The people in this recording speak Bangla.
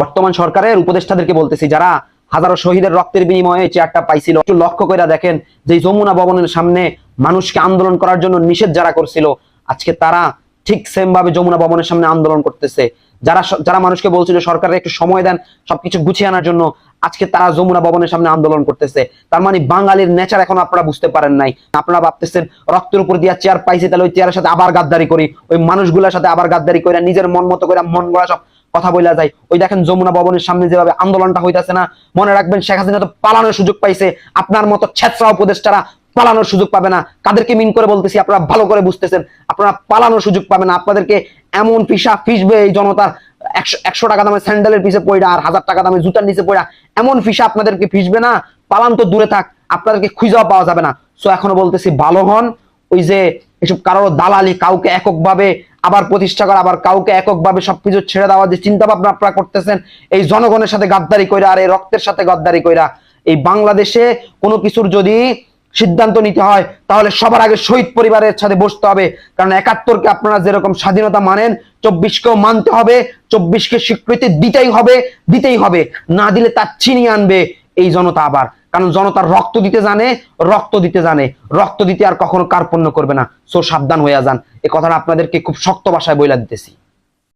বর্তমান সরকারের উপদেষ্টাদেরকে বলতেছি, যারা হাজারো শহীদের রক্তের বিনিময়ে চেয়ারটা পাইছিল, একটু লক্ষ্য করে দেখেন যে যমুনা ভবনের সামনে মানুষকে আন্দোলন করার জন্য নিষেধ যারা করছিল, আজকে তারা ঠিক সেম ভাবে যমুনা ভবনের সামনে আন্দোলন করতেছে। যারা যারা মানুষকে বলছিল সরকারের একটু সময় দেন সবকিছু গুছিয়ে আনার জন্য, আজকে তারা যমুনা ভবনের সামনে আন্দোলন করতেছে। তার মানে বাঙালির নেচার এখন আপনারা বুঝতে পারেন নাই। আপনারা ভাবতেছেন রক্তের উপর দিয়া চেয়ার পাইছে, তাহলে ওই চেয়ারের সাথে আবার গাদ্দারি করি, ওই মানুষগুলোর সাথে আবার গাদ্দারি করে নিজের মন মতো করে মন গড়া সব কথা বলা যায়। ওই দেখেন যমুনা ভবনের সামনে যেভাবে আন্দোলনটা হইতাছে না, মনে রাখবেন শেখ হাসিনা তো পালানোর সুযোগ পাইছে, আপনার মতো ছেত্রা উপদেষ্টারা পালানোর সুযোগ পাবে না। কাদেরকে মিন করে বলতেছি আপনারা ভালো করে বুঝতেছেন, আপনারা পালানোর সুযোগ পাবে না। আপনাদেরকে এমন পিসা ফিসবে এই জনতার, 100 টাকা দামের স্যান্ডেলের পিছে পড়া আর 1000 টাকা দামের জুতার নিচে পড়া, এমন ফিসা আপনাদেরকে ফিসবে না, পালান তো দূরে থাক, আপনাদেরকে খুঁজেও পাওয়া যাবে না। সো এখনো বলতেছি ভালো হন। ওই যে এসব কারোর দালালি, কাউকে এককভাবে আবার প্রতিষ্ঠা করা, আবার কাউকে এককভাবে সবকিছু ছেড়ে দেওয়া যে চিন্তা ভাবনা আপনারা করতেছেন, এই জনগণের সাথে গাদ্দারি কইরা আর এই রক্তের সাথে গাদ্দারি কইরা, এই বাংলাদেশে কোনো কিছুর যদি সিদ্ধান্ত নিতে হয় তাহলে সবার আগে শহীদ পরিবারের সাথে বসতে হবে। কারণ 71-কে আপনারা যেরকম স্বাধীনতা মানেন, 24-কেও মানতে হবে, 24-কে স্বীকৃতি দিতেই হবে। না দিলে তার ছিনিয়ে আনবে এই জনতা আবার। কারণ জনতার রক্ত দিতে জানে, রক্ত দিতে আর কখনো কার্পণ্য করবে না। সো সাবধান হয়ে যান, এই কথাটা আপনাদেরকে খুব শক্ত ভাষায় বইলা দিতেছি।